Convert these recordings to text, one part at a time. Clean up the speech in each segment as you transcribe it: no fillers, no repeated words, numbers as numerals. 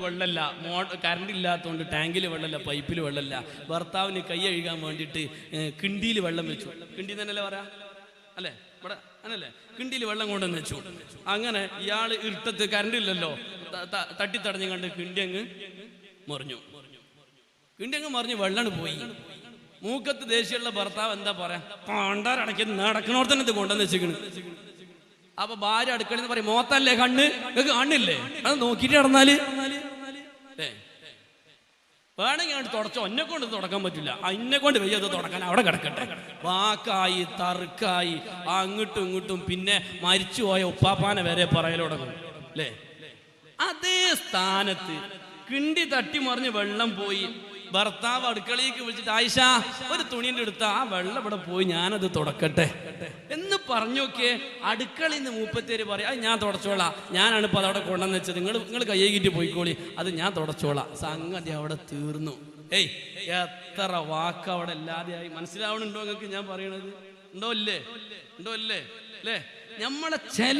വെള്ളമല്ല, കറണ്ട് ഇല്ലാത്തതുകൊണ്ട് ടാങ്കിൽ വെള്ളമല്ല, പൈപ്പിൽ വെള്ളമല്ല. ഭർത്താവിന് കൈ കഴുകാൻ വേണ്ടിയിട്ട് കിണ്ടിയിൽ വെള്ളം വെച്ചു. കിണ്ടി തന്നെയല്ലേ പറയാ, അല്ലേ? ഇവിടെ അങ്ങനല്ലേ, കിണ്ടിയിൽ വെള്ളം കൊണ്ടുവന്ന് വെച്ചു. അങ്ങനെ ഇയാൾ ഇരുട്ടത്ത് കറണ്ട് ഇല്ലല്ലോ, തട്ടിത്തടഞ്ഞു കണ്ട് കിണ്ടി അങ്ങ് മറിഞ്ഞു. വെള്ളം പോയി. മൂക്കത്ത് ദേഷ്യമുള്ള ഭർത്താവ് എന്താ പറയാ, പണ്ടാരടക്കി നടക്കണോട് തന്നെ ഇത് കൊണ്ടുവന്ന് വെച്ചിരിക്കണ്. അപ്പൊ ഭാര്യ അടുക്കളന്ന് പറയും, മോത്തല്ലേ കണ്ണ്, കണ്ണില്ലേ, അത് നോക്കിട്ട് നടന്നാല് വേണമെങ്കിൽ അങ്ങോട്ട് തുടച്ചോ, എന്നെ കൊണ്ട് തുടക്കാൻ പറ്റില്ല, എന്നെ കൊണ്ട് വയ്യത് തുടക്കാൻ അവിടെ കിടക്കട്ടെ. വാക്കായി തറുക്കായി അങ്ങോട്ടും ഇങ്ങോട്ടും, പിന്നെ മരിച്ചുപോയ ഉപ്പാപ്പാനെ വരെ പറയലുടങ്ങും അല്ലേ? അതേ സ്ഥാനത്ത് കിണ്ടി തട്ടി മറിഞ്ഞ് വെള്ളം പോയി. ഭർത്താവ് അടുക്കളയ്ക്ക് വിളിച്ചിട്ട്, ആയിഷ ഒരു തുണിന്റെ എടുത്ത ആ വെള്ളം ഇവിടെ പോയി, ഞാനത് തുടക്കട്ടെ എന്ന് പറഞ്ഞോക്കെ. അടുക്കളയിൽ നിന്ന് മൂപ്പത്തേര് പറയും, അത് ഞാൻ തുടച്ചോളാം, ഞാനാണ് ഇപ്പൊ അതവിടെ കൊണ്ടുവന്ന് വെച്ചത്, നിങ്ങൾ കയ്യേകിട്ട് പോയിക്കോളി, അത് ഞാൻ തുടച്ചോളാം. സംഗതി അവിടെ തീർന്നു. ഏയ് എത്ര വാക്ക് അവിടെ ഇല്ലാതെയായി. മനസ്സിലാവണുണ്ടോ നിങ്ങൾക്ക് ഞാൻ പറയണത്? ഉണ്ടോ അല്ലേ അല്ലേ? നമ്മളെ ചില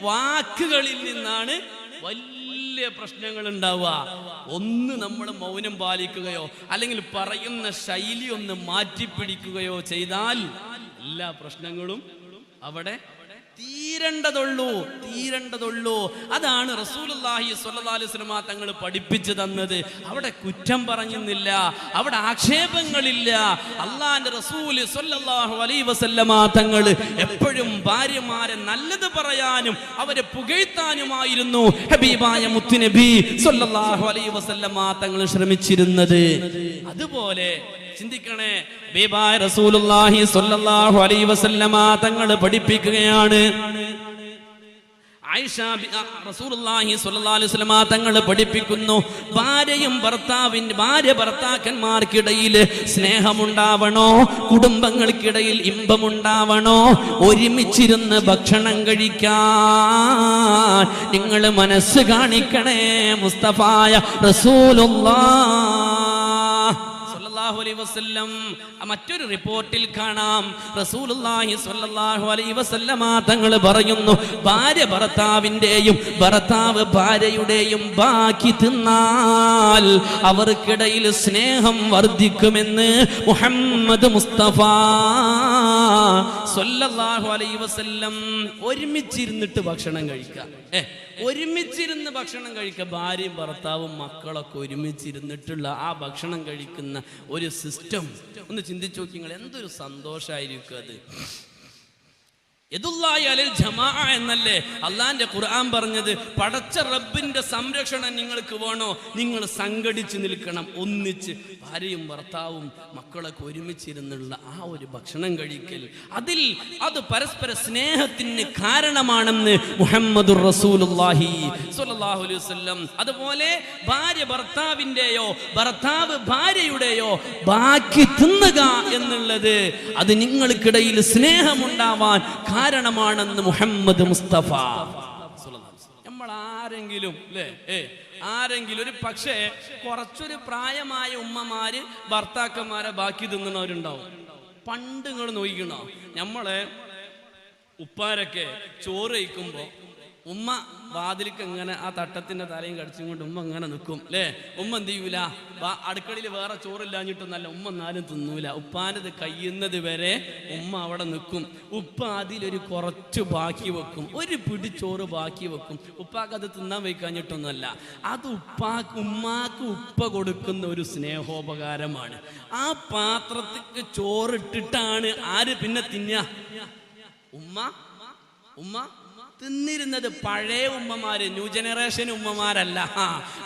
വാക്കുകളിൽ നിന്നാണ് വലിയ പ്രശ്നങ്ങൾ ഉണ്ടാവുക. ഒന്ന് നമ്മൾ മൗനം പാലിക്കുകയോ അല്ലെങ്കിൽ പറയുന്ന ശൈലി ഒന്ന് മാറ്റിപ്പിടിക്കുകയോ ചെയ്താൽ എല്ലാ പ്രശ്നങ്ങളും അവിടെ തീരേണ്ടതുള്ളൂ. അതാണ് റസൂലുള്ളാഹി സ്വല്ലല്ലാഹു അലൈഹി വസല്ലം തങ്ങൾ പഠിപ്പിച്ചു തന്നത്. അവിടെ കുറ്റം പറഞ്ഞില്ല, അവിടെ ആക്ഷേപങ്ങളില്ല. അള്ളാന്റെ റസൂൽ സ്വല്ലല്ലാഹു അലൈഹി വസല്ലം തങ്ങൾ എപ്പോഴും ഭാര്യമാരെ നല്ലത് പറയാനും അവരെ പുകഴ്ത്താനുമായിരുന്നു ഹബീബായ മുത്തുനബി സ്വല്ലല്ലാഹു അലൈഹി വസല്ലം തങ്ങൾ ശ്രമിച്ചിരുന്നത്. അതുപോലെ ചിന്തിക്കണേ, ഹബീബായ റസൂലുള്ളാഹി സ്വല്ലല്ലാഹു അലൈഹി വസല്ലം തങ്ങൾ പഠിപ്പിക്കുകയാണ്. ആയിഷ റസൂലുള്ളാഹി സ്വല്ലല്ലാഹു അലൈഹി വസല്ലം തങ്ങൾ പഠിപ്പിക്കുന്നു, ഭാര്യ ഭർത്താക്കന്മാർക്കിടയിൽ സ്നേഹമുണ്ടാവണോ, കുടുംബങ്ങൾക്കിടയിൽ ഇമ്പമുണ്ടാവണോ, ഒരുമിച്ചിരുന്ന് ഭക്ഷണം കഴിക്കാൻ നിങ്ങൾ മനസ്സ് കാണിക്കണേ. മുസ്തഫായ റസൂലുള്ളാഹി സ്വല്ലല്ലാഹു അലൈഹി വസല്ലം മറ്റൊരു റിപ്പോർട്ടിൽ കാണാം, റസൂലുള്ളാഹി സ്വല്ലല്ലാഹു അലൈഹി വസല്ലം തങ്ങൾ പറയുന്നു, ഭാര്യ ഭർത്താവിന്റെയും ഭർത്താവ് ഭാര്യയുടെയും ബാക്കി തിന്നാൽ അവർക്കിടയിൽ സ്നേഹം വർദ്ധിക്കുമെന്ന് മുഹമ്മദ് മുസ്തഫ സ്വല്ലല്ലാഹു അലൈഹി വസല്ലം. ഒരുമിച്ചിരുന്നിട്ട് ഭക്ഷണം കഴിക്കുക, ഒരുമിച്ചിരുന്ന് ഭക്ഷണം കഴിക്കുക. ഭാര്യയും ഭർത്താവും മക്കളൊക്കെ ഒരുമിച്ചിരുന്നിട്ടുള്ള ആ ഭക്ഷണം കഴിക്കുന്ന ഒരു സിസ്റ്റം ഒന്ന് ചിന്തിച്ചു നോക്കി നിങ്ങൾ, എന്തൊരു സന്തോഷമായിരിക്കും അത്. യദുല്ലാഹി അലൽ ജമാഅ എന്നല്ലേ അള്ളാന്റെ ഖുർആൻ പറഞ്ഞത്? പടച്ച റബ്ബിന്റെ സംരക്ഷണം നിങ്ങൾക്ക് വേണോ, നിങ്ങൾ സംഘടിച്ച് നിൽക്കണം, ഒന്നിച്ച് ഭാര്യയും ഭർത്താവും മക്കളൊക്കെ ഒരുമിച്ചിരുന്നുള്ള ആ ഒരു ഭക്ഷണം കഴിക്കൽ, അത് പരസ്പര സ്നേഹത്തിന് കാരണമാണെന്ന് മുഹമ്മദുർ റസൂലുള്ളാഹി സ്വല്ലല്ലാഹു അലൈഹി വസല്ലം. അതുപോലെ ഭാര്യ ഭർത്താവിന്റെയോ ഭർത്താവ് ഭാര്യയുടെയോ ബാക്കി തിന്നുക എന്നുള്ളത് അത് നിങ്ങൾക്കിടയിൽ സ്നേഹമുണ്ടാവാൻ കാരണമാണെന്ന് മുഹമ്മദ് മുസ്തഫ. നമ്മൾ ആരെങ്കിലും ഒരു പക്ഷേ കുറച്ചൊരു പ്രായമായ ഉമ്മമാര് ഭർത്താക്കന്മാരെ ബാക്കി തിന്നുന്നവരുണ്ടാവും. പണ്ട് നിങ്ങൾ നോക്കിക്കണോ, നമ്മളെ ഉപ്പാരൊക്കെ ചോറ് കഴിക്കുമ്പോ ഉമ്മ വാതിലേക്ക് ഇങ്ങനെ ആ തട്ടത്തിന്റെ തലയും കടിച്ചും കൊണ്ട് ഉമ്മ ഇങ്ങനെ നിൽക്കും അല്ലേ? ഉമ്മ എന്ത് ചെയ്യൂല, അടുക്കളയിൽ വേറെ ചോറില്ലാഞ്ഞിട്ടൊന്നല്ല, ഉമ്മ എന്നാലും തിന്നൂല. ഉപ്പാനത് കഴിയുന്നത് വരെ ഉമ്മ അവിടെ നിൽക്കും. ഉപ്പ അതിലൊരു കുറച്ച് ബാക്കി വെക്കും, ഒരു പിടി ചോറ് ബാക്കി വെക്കും. ഉപ്പാക്ക് അത് തിന്നാൻ വയ്ക്കാഞ്ഞിട്ടൊന്നുമല്ല, അത് ഉമ്മാക്ക് ഉപ്പ കൊടുക്കുന്ന ഒരു സ്നേഹോപകാരമാണ്. ആ പാത്രത്തിക്ക് ചോറിട്ടിട്ടാണ് ആര് പിന്നെ തിന്ന? ഉമ്മ തിന്നിരുന്നത്. പഴയ ഉമ്മമാര്, ന്യൂ ജനറേഷൻ ഉമ്മമാരല്ല.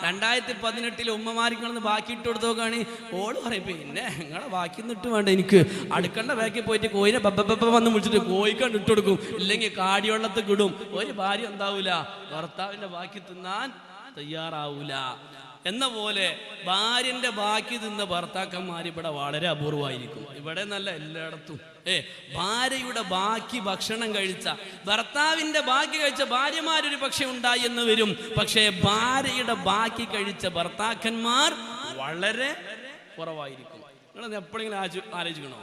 2018 ഉമ്മമാരിക്കൊന്ന് ബാക്കി ഇട്ട് കൊടുത്തു നോക്കുകയാണ്. ഓള് പറയും, പിന്നെ നിങ്ങളെ ബാക്കി നിട്ട് വേണ്ട, എനിക്ക് അടുക്കള ബാക്കി പോയിട്ട് കോയിനെ ബബ്ബ വന്ന് വിളിച്ചിട്ട് കോഴിക്കണ്ട് ഇട്ട് കൊടുക്കും, ഇല്ലെങ്കിൽ കാടിവെള്ളത്തിൽ കിടും. ഒരു ഭാര്യ എന്താവൂല, ഭർത്താവിന്റെ ബാക്കി തിന്നാൻ തയ്യാറാവൂല. എന്ന പോലെ ഭാര്യന്റെ ബാക്കി തിന്ന ഭർത്താക്കന്മാർ ഇവിടെ വളരെ അപൂർവമായിരിക്കും. ഇവിടെ നല്ല എല്ലായിടത്തും ഭാര്യയുടെ ബാക്കി ഭക്ഷണം കഴിച്ച, ഭർത്താവിന്റെ ബാക്കി കഴിച്ച ഭാര്യമാരൊരു പക്ഷെ ഉണ്ടായി എന്ന് വരും. പക്ഷേ ഭാര്യയുടെ ബാക്കി കഴിച്ച ഭർത്താക്കന്മാർ വളരെ കുറവായിരിക്കും. നിങ്ങൾ എപ്പോഴെങ്കിലും ആലോചിക്കണോ?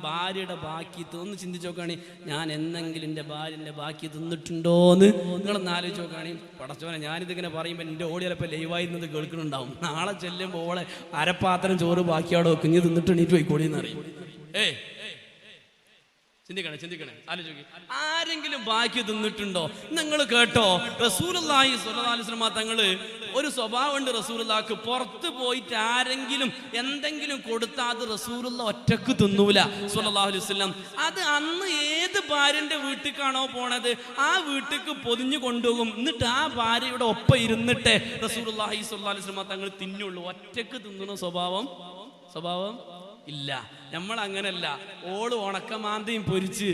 ഭാര്യയുടെ ബാക്കി ഒന്ന് ചിന്തിച്ച് നോക്കുകയാണെങ്കിൽ ഞാൻ എന്തെങ്കിലും എൻ്റെ ഭാര്യൻ്റെ ബാക്കി തിന്നിട്ടുണ്ടോയെന്ന് നിങ്ങളൊന്ന് ആലോചിച്ച് നോക്കുകയാണെങ്കിൽ പടച്ചോനെ ഞാനിതിങ്ങനെ പറയുമ്പോൾ എൻ്റെ ഓടി ചിലപ്പോൾ ലൈവായിരുന്നത് കേൾക്കുന്നുണ്ടാവും. നാളെ ചെല്ലുമ്പോൾ ഓളെ അരപ്പാത്രം ചോറ് ബാക്കിയോടെ കുഞ്ഞ് തിന്നിട്ട് എണീറ്റ് പോയിക്കോളിന്ന് അറിയും. ചിന്തിക്കണേ ആലോചിക്കുക. ആരെങ്കിലും ബാക്കി തിന്നിട്ടുണ്ടോ? നിങ്ങൾ കേട്ടോ, റസൂലുള്ളാഹി സ്വല്ലല്ലാഹു അലൈഹി വസല്ലം തങ്ങള് ഒരു സ്വഭാവമുണ്ട് റസൂലുള്ളാഹിക്ക്. പുറത്ത് പോയിട്ട് ആരെങ്കിലും എന്തെങ്കിലും കൊടുത്താൽ അത് റസൂലുള്ള ഒറ്റക്ക് തിന്നൂല സ്വല്ലല്ലാഹു അലൈഹി വസല്ലം. അത് അന്ന് ഏത് ഭാര്യന്റെ വീട്ടിലേക്കാണോ പോണത് ആ വീട്ടിലേക്ക് പൊതിഞ്ഞു കൊണ്ടുപോകും. എന്നിട്ട് ആ ഭാര്യയുടെ ഒപ്പം ഇരുന്നിട്ട് റസൂലുള്ളാഹി സ്വല്ലല്ലാഹു അലൈഹി വസല്ലം തങ്ങൾ തിന്നുള്ളൂ. ഒറ്റക്ക് തിന്നുന്ന സ്വഭാവം ഇല്ല. നമ്മൾ അങ്ങനല്ല. ഓള് ഉണക്കമാന്തയും പൊരിച്ച്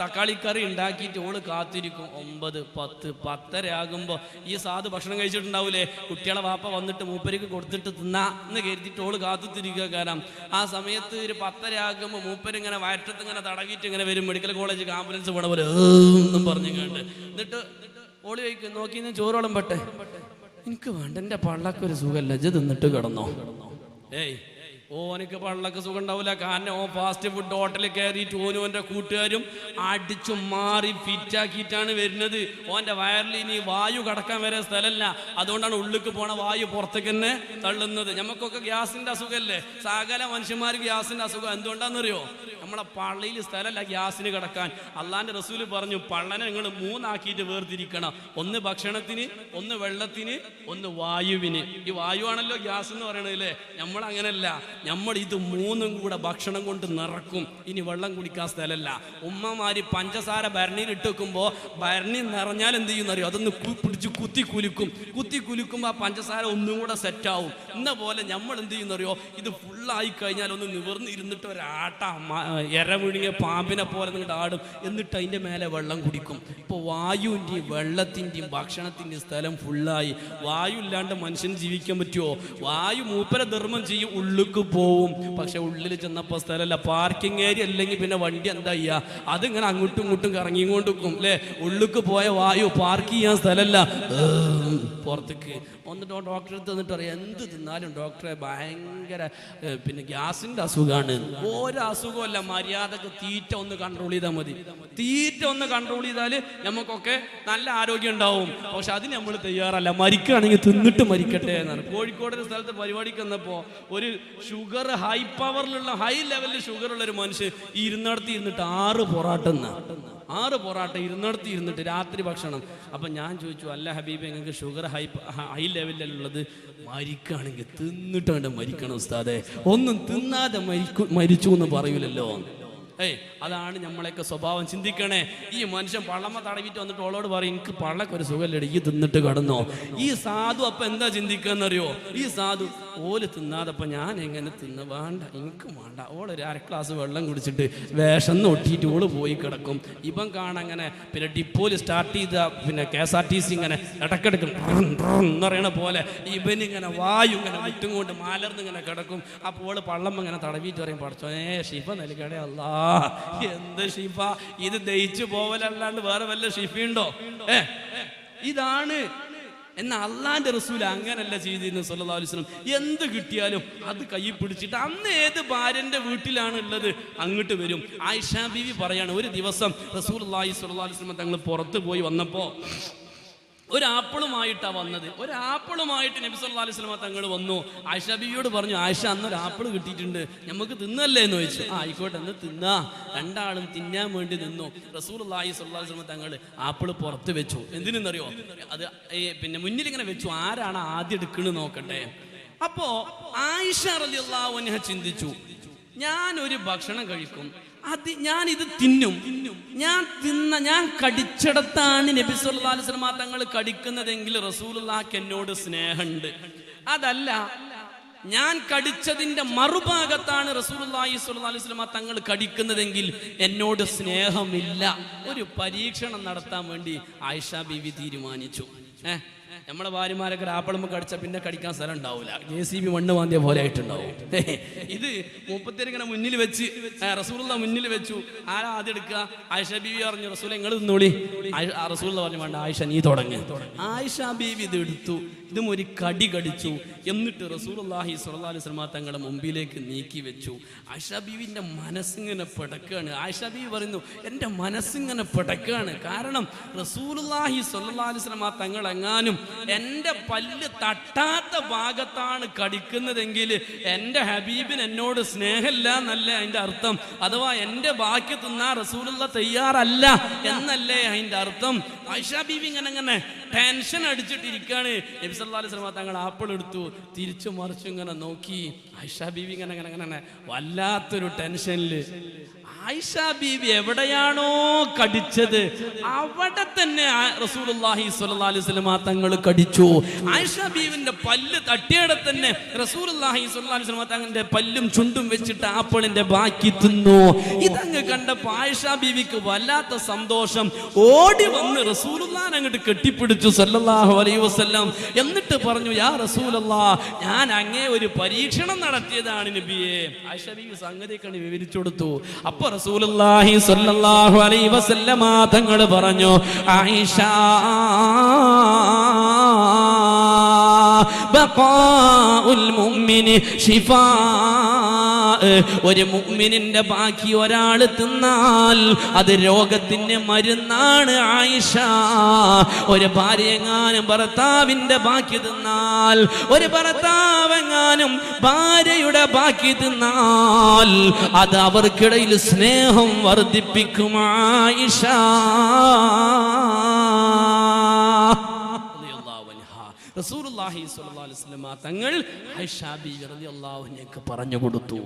തക്കാളിക്കറി ഉണ്ടാക്കിയിട്ട് ഓള് കാത്തിരിക്കും. 9, 10, 10:30 ആകുമ്പോൾ ഈ സാധു ഭക്ഷണം കഴിച്ചിട്ടുണ്ടാവൂലേ, കുട്ടികളെ വാപ്പ വന്നിട്ട് മൂപ്പർക്ക് കൊടുത്തിട്ട് തിന്നാന്ന് കരുതിയിട്ട് ഓള് കാത്തിരിക്കുക. കാരണം ആ സമയത്ത് ഒരു 10:30 ആകുമ്പോൾ മൂപ്പരിങ്ങനെ വയറ്റത്ത് ഇങ്ങനെ തടവിയിട്ട് ഇങ്ങനെ വരും. മെഡിക്കൽ കോളേജ് ആംബുലൻസ് പോണ പോലെ എന്നും പറഞ്ഞു കണ്ട്. എന്നിട്ട് ഓള് കഴിക്കും, നോക്കി ഞാൻ ചോറോളം പെട്ടെ, എനിക്ക് വേണ്ട, എൻ്റെ പള്ളക്കൊരു സുഖമല്ല, ഇത് തിന്നിട്ട് കിടന്നോ. ഓനക്ക് പള്ളക്ക് സുഖം ഉണ്ടാവില്ല. കാരണം ഓ ഫാസ്റ്റ് ഫുഡ് ഹോട്ടലിൽ കയറിയിട്ട് ഓനും എൻ്റെ കൂട്ടുകാരും അടിച്ചു മാറി ഫിറ്റാക്കിയിട്ടാണ് വരുന്നത്. ഓൻ്റെ വയറിൽ ഇനി വായു കടക്കാൻ വരെ സ്ഥലമല്ല. അതുകൊണ്ടാണ് ഉള്ളിലേക്ക് പോണ വായു പുറത്തേക്ക് തന്നെ തള്ളുന്നത്. നമുക്കൊക്കെ ഗ്യാസിൻ്റെ അസുഖമല്ലേ, സകല മനുഷ്യന്മാർക്ക് ഗ്യാസിൻ്റെ അസുഖം. എന്തുകൊണ്ടാണെന്നറിയോ? നമ്മളെ പള്ളിയിൽ സ്ഥലമല്ല ഗ്യാസിന് കിടക്കാൻ. അള്ളാൻ്റെ റസൂല് പറഞ്ഞു, പള്ളനെ നിങ്ങൾ 3 ആക്കിയിട്ട് വേർതിരിക്കണം. ഒന്ന് ഭക്ഷണത്തിന്, ഒന്ന് വെള്ളത്തിന്, ഒന്ന് വായുവിന്. ഈ വായുവാണല്ലോ ഗ്യാസ് എന്ന് പറയണത് അല്ലേ. നമ്മളങ്ങനല്ല. നമ്മൾ ഇത് 3ഉം കൂടെ ഭക്ഷണം കൊണ്ട് നിറക്കും. ഇനി വെള്ളം കുടിക്കാൻ സ്ഥലമല്ല. ഉമ്മമാര് പഞ്ചസാര ഭരണിയിൽ ഇട്ട് വെക്കുമ്പോൾ ഭരണി നിറഞ്ഞാൽ എന്ത് ചെയ്യുന്നറിയോ? അതൊന്ന് പിടിച്ച് കുത്തി കുലുക്കുമ്പോൾ ആ പഞ്ചസാര ഒന്നും കൂടെ സെറ്റാവും. എന്ന പോലെ നമ്മൾ എന്ത് ചെയ്യുന്നറിയോ? ഇത് ഫുള്ളായി കഴിഞ്ഞാൽ ഒന്ന് നിവർന്നിരുന്നിട്ട് ഒരാട്ട എര വിഴുങ്ങിയ പാമ്പിനെ പോലെ നിങ്ങളുടെ ആടും. എന്നിട്ട് അതിൻ്റെ മേലെ വെള്ളം കുടിക്കും. ഇപ്പോൾ വായുവിൻ്റെയും വെള്ളത്തിൻ്റെയും ഭക്ഷണത്തിൻ്റെയും സ്ഥലം ഫുള്ളായി. വായു ഇല്ലാണ്ട് മനുഷ്യന് ജീവിക്കാൻ പറ്റുമോ? വായു മൂപ്പര ധർമ്മം ചെയ്യും, ഉള്ളിലേക്ക് പോവും. പക്ഷെ ഉള്ളിൽ ചെന്നപ്പോൾ സ്ഥലമല്ല. പാർക്കിംഗ് ഏരിയ അല്ലെങ്കിൽ പിന്നെ വണ്ടി എന്താ ചെയ്യുക? അതിങ്ങനെ അങ്ങോട്ടും ഇങ്ങോട്ടും കറങ്ങിക്കൊണ്ടിരിക്കും അല്ലേ. ഉള്ളിലേക്ക് പോയ വായു പാർക്ക് ചെയ്യാൻ സ്ഥലമല്ല, പുറത്തേക്ക്. എന്നിട്ട് ഡോക്ടറെ അടുത്ത് വന്നിട്ട് അറിയാം, എന്ത് തിന്നാലും ഡോക്ടറെ ഭയങ്കര പിന്നെ ഗ്യാസിൻ്റെ അസുഖമാണ്. ഓരോ അസുഖമല്ല, മര്യാദക്ക് തീറ്റ ഒന്ന് കൺട്രോൾ ചെയ്താൽ മതി. തീറ്റ ഒന്ന് കൺട്രോൾ ചെയ്താൽ നമുക്കൊക്കെ നല്ല ആരോഗ്യം ഉണ്ടാവും. പക്ഷെ അതിന് നമ്മൾ തയ്യാറല്ല. മരിക്കുകയാണെങ്കിൽ തിന്നിട്ട് മരിക്കട്ടെ എന്നാണ്. കോഴിക്കോട് ഒരു സ്ഥലത്ത് പരിപാടിക്ക് വന്നപ്പോൾ ഒരു ഷുഗർ ഹൈ പവറിലുള്ള ഹൈ ലെവലിൽ ഷുഗറുള്ള ഒരു മനുഷ്യൻ ഇരുന്നിടത്ത് ഇരുന്നിട്ട് 6 പൊറാട്ട ഇരുന്നിട്ട് രാത്രി ഭക്ഷണം. അപ്പം ഞാൻ ചോദിച്ചു, അല്ല ഹബീബ്, നിങ്ങൾക്ക് ഷുഗർ ഹൈ ലെവലിലുള്ളത്, മരിക്കുകയാണെങ്കിൽ തിന്നിട്ടാണ്ട് മരിക്കണം ഉസ്താദെ, ഒന്നും തിന്നാതെ മരിച്ചു എന്ന് പറയൂലല്ലോ. അതാണ് നമ്മളെയൊക്കെ സ്വഭാവം. ചിന്തിക്കണേ. ഈ മനുഷ്യൻ പള്ളമ്മ തടവിട്ട് വന്നിട്ട് ഓളോട് പറയും, എനിക്ക് പള്ളക്കൊരു സുഖമല്ലേ, ഈ തിന്നിട്ട് കിടന്നോ. ഈ സാധു അപ്പം എന്താ ചിന്തിക്കാന്നറിയോ? ഈ സാധു ഓല് തിന്നാതപ്പം ഞാൻ എങ്ങനെ തിന്ന്, വേണ്ട എനിക്ക് വേണ്ട. ഓളൊരു 1/2 ഗ്ലാസ് വെള്ളം കുടിച്ചിട്ട് വിഷം ഒട്ടിയിട്ട് ഓള് പോയി കിടക്കും. ഇപ്പം കാണങ്ങനെ പിന്നെ ഡിപ്പോയിൽ സ്റ്റാർട്ട് ചെയ്ത പിന്നെ KSRTC ഇങ്ങനെ ഇടക്കിടക്കും എന്ന് പറയണ പോലെ ഇവനിങ്ങനെ വായു ഇങ്ങനെ മുറ്റും കൊണ്ട് മലർന്നിങ്ങനെ കിടക്കും. അപ്പോൾ ഓള് പള്ളമ്മ ഇങ്ങനെ തടവിയിട്ട് പറയും, പഠിച്ചോനെ ഷിഫ നൽകണേ അല്ലാ. എന്ത് ഷിഫ ഇത്? ദഹിച്ചു പോവലല്ലാണ്ട് വേറെ വല്ല ഷിഫയുണ്ടോ? ഇതാണ്. എന്നാൽ അള്ളാന്റെ റസൂൽ അങ്ങനല്ല ചെയ്തിരുന്നത് സ്വല്ലല്ലാഹു അലൈഹി വസല്ലം. എന്ത് കിട്ടിയാലും അത് കയ്യിൽ പിടിച്ചിട്ട്, അന്ന് ഏത് ഭാര്യന്റെ വീട്ടിലാണ് ഉള്ളത് അങ്ങോട്ട് വരും. ആയിഷ ബീവി പറയാണ്, ഒരു ദിവസം റസൂലുള്ളാഹി സ്വല്ലല്ലാഹു അലൈഹി വസല്ലം തങ്ങൾ പുറത്ത് പോയി വന്നപ്പോൾ ഒരു ആപ്പിളുമായിട്ടാണ് വന്നത്. ഒരു ആപ്പിളുമായിട്ട് നബി സല്ലല്ലാഹു അലൈഹി വസല്ലം തങ്ങൾ വന്നു. ആയിഷ ബീവിയോട് പറഞ്ഞു, ആയിഷ അന്നൊരു ആപ്പിൾ കിട്ടിയിട്ടുണ്ട്, നമുക്ക് തിന്നല്ലേ എന്ന് ചോദിച്ചു. ആയിക്കോട്ടെ എന്ന് തിന്നാ. രണ്ടാളും തിന്നാൻ വേണ്ടി നിന്നു. റസൂലുള്ളാഹി സ്വല്ലല്ലാഹു അലൈഹി വസല്ലം തങ്ങൾ ആപ്പിൾ പുറത്ത് വെച്ചു. എന്തിനെന്നറിയോ? അത് പിന്നെ മുന്നിൽ ഇങ്ങനെ വെച്ചു, ആരാണ് ആദ്യം എടുക്കണെന്ന് നോക്കട്ടെ. അപ്പോ ആയിഷ റളിയല്ലാഹു അൻഹ ചിന്തിച്ചു, ഞാനൊരു ഭക്ഷണം കഴിക്കും, ഞാനിത് തിന്നും. ഞാൻ കടിച്ചിടത്താണ് നബി സല്ലല്ലാഹു അലൈഹി വസല്ലം തങ്ങൾ കടിക്കുന്നതെങ്കിൽ റസൂലുള്ളാഹിക്ക് എന്നോട് സ്നേഹമുണ്ട്. അതല്ല, ഞാൻ കടിച്ചതിന്റെ മറുഭാഗത്താണ് റസൂലുള്ളാഹി സ്വല്ലല്ലാഹു അലൈഹി വസല്ലം തങ്ങൾ കടിക്കുന്നതെങ്കിൽ എന്നോട് സ്നേഹമില്ല. ഒരു പരീക്ഷണം നടത്താൻ വേണ്ടി ആയിഷ ബീവി തീരുമാനിച്ചു. നമ്മളെ ഭാര്യമാരൊക്കെ ആപ്പിളുമ്പ് കടിച്ചാൽ പിന്നെ കടിക്കാൻ സ്ഥലം ഉണ്ടാവില്ല. JCB മണ്ണ് വാന്തിയ പോലെ ആയിട്ടുണ്ടാവും. ഇത് മുപ്പത്തേരിങ്ങനെ മുന്നിൽ വെച്ച് റസൂലുള്ള മുന്നിൽ വെച്ചു. ആരാ ആദ്യം എടുക്കുക? ആയിഷ ബീവി പറഞ്ഞു, റസൂൽ നിങ്ങൾ തിന്നോളി. റസൂലുള്ള പറഞ്ഞു, വേണ്ട ആയിഷ നീ തുടങ്ങി. ആയിഷ ബീവി ഇത് എടുത്തു, ഇതും ഒരു കടി കടിച്ചു. എന്നിട്ട് റസൂലുള്ളാഹി സ്വല്ലല്ലാഹു അലൈഹി വസല്ലം തങ്ങളുടെ മുമ്പിലേക്ക് നീക്കി വെച്ചു. ആയിഷ ബീവിൻ്റെ മനസ്സിങ്ങനെ പിടക്കാണ്. ആയിഷ ബീവി പറയുന്നു, എൻ്റെ മനസ്സിങ്ങനെ പിടക്കാണ്. കാരണം റസൂലുള്ളാഹി സ്വല്ലല്ലാഹു അലൈഹി വസല്ലം തങ്ങൾ എങ്ങാനും എൻ്റെ പല്ല് തട്ടാത്ത ഭാഗത്താണ് കടിക്കുന്നതെങ്കിൽ എൻ്റെ ഹബീബിന് എന്നോട് സ്നേഹമില്ല എന്നല്ലേ അതിൻ്റെ അർത്ഥം. അഥവാ എൻ്റെ ബാക്കി തിന്നാൻ റസൂലുള്ള തയ്യാറല്ല എന്നല്ലേ അതിൻ്റെ അർത്ഥം. ആയിഷ ബീവി ഇങ്ങനെ ടെൻഷൻ അടിച്ചിട്ടിരിക്കുകയാണ്. നബി സല്ലല്ലാഹു അലൈഹി വസല്ലം തങ്ങൾ ആപ്പിൾ എടുത്തു, തിരിച്ചു മറിച്ചു ഇങ്ങനെ നോക്കി. ആയിഷ ബീവി ഇങ്ങനെ വല്ലാത്തൊരു ടെൻഷനിൽ. ആയിഷ ബീവി എവിടെയാണോ കടിച്ചത് അവിടെ തന്നെ റസൂലുള്ളാഹി സ്വല്ലല്ലാഹു അലൈഹി വസല്ലം തങ്ങൾ കടിച്ചു. ആയിഷ ബീവിന്റെ പല്ല് തട്ടിയടെ തന്നെ റസൂലുള്ളാഹി സ്വല്ലല്ലാഹു അലൈഹി വസല്ലം തങ്ങളുടെ പല്ലും ചുണ്ടും വെച്ചിട്ട് ആപ്പിളിന്റെ ബാക്കി തിന്നു. ഇതങ്ങ് കണ്ടപ്പോൾ ആയിഷ ബീവിക്ക് വല്ലാത്ത സന്തോഷം. ഓടി വന്ന് റസൂലുള്ളാഹിനെ അങ്ങോട്ട് കെട്ടിപ്പിടിച്ചു സ്വല്ലല്ലാഹു അലൈഹി വസല്ലം. എന്നിട്ട് പറഞ്ഞു, യാ റസൂലല്ലാഹ്, ഞാൻ അങ്ങേ ഒരു പരീക്ഷണം നടത്തിയതാണ് നബിയെ. ആയിഷ ബീവി സംഗതിയൊക്കെ വിവരിച്ചു കൊടുത്തു. അപ്പോൾ റസൂലുള്ളാഹി സ്വല്ലല്ലാഹു അലൈഹി വസല്ലമ തങ്ങൾ പറഞ്ഞു, ആയിഷ, ബഖാഉൽ മുഅ്മിനി ശിഫാ, ഒരു മുഅ്മിനിന്റെ ബാക്കി ഒരാൾ തിന്നാൽ അത് രോഗത്തിന് മരുന്നാണ് ആയിഷ. ഒരു ഭാര്യയെങ്ങാനും ഭർത്താവിന്റെ ബാക്കി തിന്നാൽ, ഒരു ഭർത്താവെങ്ങാനും ഭാര്യയുടെ ബാക്കി തിന്നാൽ അത് അവർക്കിടയിൽ സ്നേഹം വർദ്ധിപ്പിക്കും ആയിഷ. റസൂലുള്ളാഹി സ്വല്ലല്ലാഹു അലൈഹി വസല്ലം തങ്ങൾ ആയിഷ ബീവി റളിയല്ലാഹു അൻഹയ്ക്ക് പറഞ്ഞു കൊടുത്തു.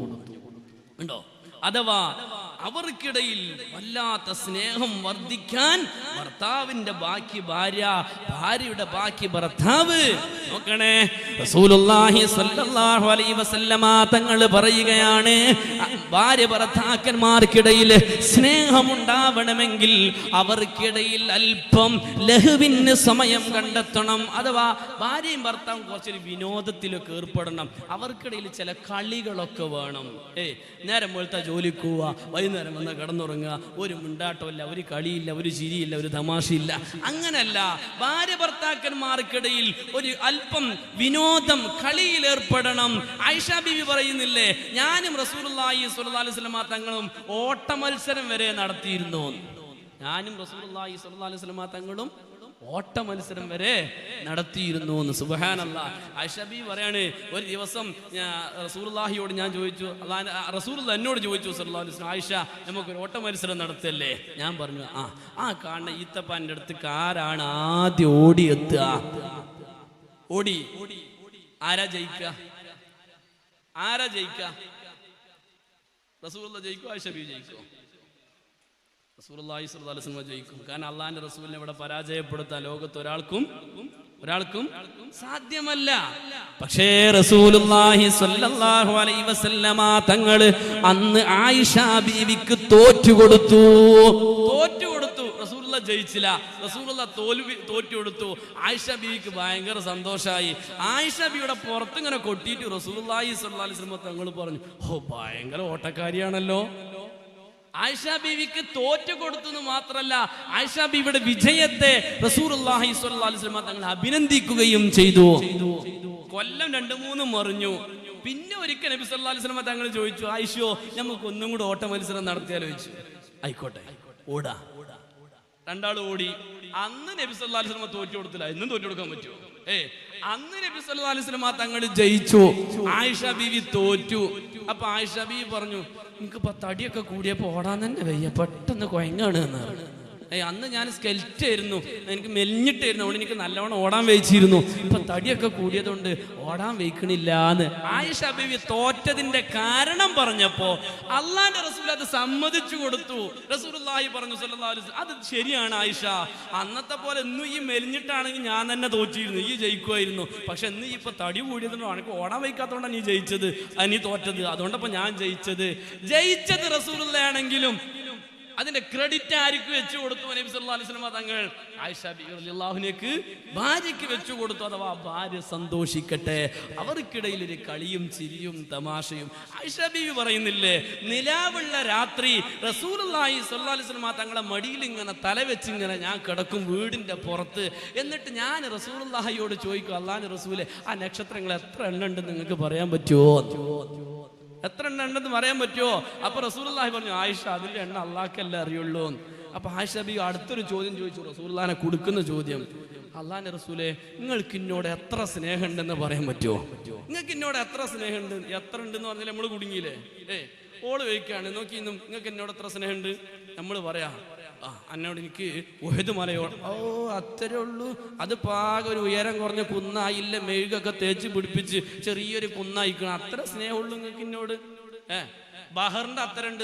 ഉണ്ടോ? അഥവാ അവർക്കിടയിൽ വല്ലാത്ത സ്നേഹം വർദ്ധിക്കാൻ ഭർത്താവിന്റെ ബാക്കി ഭാര്യ, ഭാര്യയുടെ ബാക്കി ഭർത്താവ്. നോക്കണേ, റസൂലുള്ളാഹി സ്വല്ലല്ലാഹു അലൈഹി വസല്ലമ തങ്ങൾ പറയുകയാണ്, ഭാര്യ ഭർത്താക്കന്മാർക്കിടയിൽ സ്നേഹമുണ്ടാവണമെങ്കിൽ അവർക്കിടയിൽ അല്പം ലഹുവിന് സമയം കണ്ടെത്തണം. അഥവാ ഭാര്യയും ഭർത്താവും കുറച്ചൊരു വിനോദത്തിലൊക്കെ ഏർപ്പെടണം. അവർക്കിടയിൽ ചില കളികളൊക്കെ വേണം. നേരം പോലത്തെ ജോലിക്ക് പോവുക, വൈകുന്നേരം വന്ന് കിടന്നുറങ്ങുക, ഒരു മുണ്ടാട്ടമില്ല, ഒരു കളിയില്ല, ഒരു ചിരിയില്ല, ഒരു തമാശയില്ല. അങ്ങനല്ല, ഭാര്യ ഭർത്താക്കന്മാർക്കിടയിൽ ഒരു അല്പം വിനോദം, കളിയിൽ ഏർപ്പെടണം. ആയിഷ ബീവി പറയുന്നില്ലേ, ഞാനും റസൂലുള്ളാഹി സ്വല്ലല്ലാഹു അലൈഹി വസല്ലം തങ്ങളും ഓട്ട മത്സരം വരെ നടത്തിയിരുന്നു. ഞാനും റസൂലുള്ളാഹി സ്വല്ലല്ലാഹു അലൈഹി വസല്ലം തങ്ങളും ഓട്ട മത്സരം വരെ നടത്തിയിരുന്നു എന്ന്. സുബ്ഹാനല്ലാഹ്. ആയിഷ ബീവി പറയാണ്, ഒരു ദിവസം റസൂലുള്ളാഹിയോട് ഞാൻ ചോദിച്ചു, റസൂലുള്ളാഹി എന്നോട് ചോദിച്ചു സല്ലല്ലാഹു അലൈഹി വസല്ലം, ആയിഷ നമുക്കൊരു ഓട്ട മത്സരം നടത്തല്ലേ? ഞാൻ പറഞ്ഞു, ആ കാണുന്ന ഈത്തപ്പാൻ്റെ അടുത്ത് ആരാണ് ആദ്യം ഓടിയെത്തുക? ഓടി ആരാ ജയിക്കുക? റസൂലുള്ളാഹി ജയിക്കോ ആയിഷ ബീവി ജയിക്കോ? റസൂലുള്ളാഹി സ്വല്ലല്ലാഹു അലൈഹി വസല്ലം ജയിക്കും. കാരണം അള്ളാഹിന്റെ റസൂലിനെ ഇവിടെ പരാജയപ്പെടുത്താൻ ലോകത്ത് ഒരാൾക്കും സാധ്യമല്ല. പക്ഷേ റസൂലുള്ളാഹി സ്വല്ലല്ലാഹു അലൈഹി വസല്ലമ തങ്ങൾ അന്ന് ആയിഷ ബീവിക്ക് തോറ്റുകൊടുത്തു. റസൂലുള്ള ജയിച്ചില്ല, റസൂലുള്ള തോറ്റു കൊടുത്തു. ആയിഷ ബീവിക്ക് ഭയങ്കര സന്തോഷമായി. ആയിഷ ബീവിയുടെ പുറത്തിങ്ങനെ കൊട്ടിയിട്ട് റസൂലുള്ളാഹി സ്വല്ലല്ലാഹു അലൈഹി വസല്ലം തങ്ങൾ പറഞ്ഞു, ഭയങ്കര ഓട്ടക്കാരിയാണല്ലോ. ആയിഷ ബീവിക്ക് തോറ്റു കൊടുത്തു മാത്രല്ല, ആയിഷ ബീവിയുടെ വിജയത്തെ റസൂലുള്ളാഹി സ്വല്ലല്ലാഹു അലൈഹി വസല്ലം തങ്ങൾ അഭിനന്ദിക്കുകയും ചെയ്തു. കൊല്ലം 2-3 മറിഞ്ഞു. പിന്നെ ഒരിക്കൽ നബി സല്ലല്ലാഹു അലൈഹി വസല്ലം തങ്ങൾ ചോദിച്ചു, ആയിഷോ നമുക്ക് ഒന്നും കൂടെ ഓട്ട മത്സരം നടത്തിയാലോ ചോദിച്ചു. ആയിക്കോട്ടെ, ഓടാ. രണ്ടാളും ഓടി. അന്ന് നബി സല്ലല്ലാഹു അലൈഹി വസല്ലം തോറ്റു കൊടുത്തില്ല. ഇന്നും തോറ്റു കൊടുക്കാൻ പറ്റുമോ? അന്ന് നബി സല്ലല്ലാഹു അലൈഹി വസല്ലം തങ്ങൾ ജയിച്ചു, ആയിഷ ബീവി തോറ്റു. അപ്പൊ ആയിഷ ബീവി പറഞ്ഞു, എനിക്കിപ്പോ തടിയൊക്കെ കൂടിയപ്പോ ഓടാൻ തന്നെ വയ്യ, പെട്ടെന്ന് കൊയങ്ങാണ് എന്ന്. അന്ന് ഞാൻ സ്കെൽറ്റ് ആയിരുന്നു, എനിക്ക് മെലിഞ്ഞിട്ടായിരുന്നു, അതുകൊണ്ട് എനിക്ക് നല്ലവണ്ണം ഓടാൻ വെച്ചിരുന്നു. ഇപ്പൊ തടിയൊക്കെ കൂടിയതുകൊണ്ട് ഓടാൻ വെയ്ക്കണില്ല എന്ന് ആയിഷ ബീവി തോറ്റതിന്റെ കാരണം പറഞ്ഞപ്പോ അള്ളാന്റെ റസൂൽ അത് സമ്മതിച്ചു കൊടുത്തു. റസൂലുള്ളാഹി പറഞ്ഞു സല്ലല്ലാഹു അലൈഹി വസല്ലം, അത് ശരിയാണ് ആയിഷ, അന്നത്തെ പോലെ ഇന്നും ഈ മെലിഞ്ഞിട്ടാണെങ്കിൽ ഞാൻ തന്നെ തോറ്റിരുന്നു, ഈ ജയിക്കുമായിരുന്നു. പക്ഷെ ഇന്ന് ഇപ്പൊ തടി കൂടിയതുകൊണ്ടോ എനിക്ക് ഓടാൻ വയ്ക്കാത്തതുകൊണ്ടാണ് നീ ജയിച്ചത്, നീ തോറ്റത്. അതുകൊണ്ടപ്പോ ഞാൻ ജയിച്ചത് റസൂലുള്ളാഹി ആണെങ്കിലും അതിന്റെ ക്രെഡിറ്റ് ആർക്ക് വെച്ചു കൊടുത്തു? നബി സല്ലല്ലാഹു അലൈഹി വസല്ലം തങ്ങൾ ആയിഷ ബീവി റളിയല്ലാഹു അൻഹയ്ക്ക് ഭാര്യയ്ക്ക് വെച്ചു കൊടുത്തു. അഥവാ ഭാര്യ സന്തോഷിക്കട്ടെ, അവർക്കിടയിൽ ഒരു കളിയും ചിരിയും തമാശയും. ആയിഷ ബീവി പറയുന്നില്ലേ, നിലാവുള്ള രാത്രി റസൂലുള്ളാഹി സ്വല്ലല്ലാഹു അലൈഹി വസല്ലം തങ്ങളെ മടിയിൽ ഇങ്ങനെ തല വെച്ചിങ്ങനെ ഞാൻ കിടക്കും വീടിന്റെ പുറത്ത്. എന്നിട്ട് ഞാൻ റസൂലുള്ളാഹിയോട് ചോദിക്കും, അല്ലാഹുവിന്റെ റസൂലേ, ആ നക്ഷത്രങ്ങൾ എത്ര എണ്ണം ഉണ്ടെന്ന് നിങ്ങൾക്ക് പറയാൻ പറ്റുമോ? എത്ര എണ്ണം ഉണ്ടെന്ന് പറയാൻ പറ്റുമോ? അപ്പൊ റസൂലുള്ളാഹി പറഞ്ഞു, ആയിഷ അതിന്റെ എണ്ണം അള്ളാഹ്ക്കല്ലേ അറിയുള്ളൂ. അപ്പൊ ആയിഷ ബീവി അടുത്തൊരു ചോദ്യം ചോദിച്ചു, റസൂലുള്ളാഹിനെ കൊടുക്കുന്ന ചോദ്യം, അള്ളാഹിന്റെ റസൂലേ, നിങ്ങൾക്ക് എന്നോട് എത്ര സ്നേഹം ഉണ്ടെന്ന് പറയാൻ പറ്റുമോ? നിങ്ങൾക്ക് എന്നോട് എത്ര സ്നേഹമുണ്ട്? എത്ര ഉണ്ടെന്ന് പറഞ്ഞാൽ നമ്മൾ കുടുങ്ങിയില്ലേ? ഓള് വയ്ക്കാണ് നോക്കി, നിങ്ങൾക്ക് എന്നോട് എത്ര സ്നേഹമുണ്ട്? നമ്മൾ പറയാ, എന്നോട് എനിക്ക് ഉഹദ് മലയോളം. ഓ അത്രേ ഉള്ളൂ. അത് പാകം ഒരു ഉയരം കുറഞ്ഞ കുന്നായില്ല, മെഴുകൊക്കെ തേച്ച് പിടിപ്പിച്ച് ചെറിയൊരു കുന്നായിക്കണം, അത്ര സ്നേഹമുള്ളൂ നിങ്ങൾക്ക് എന്നോട്. ബഹറിന്റെ അത്ര ഉണ്ട്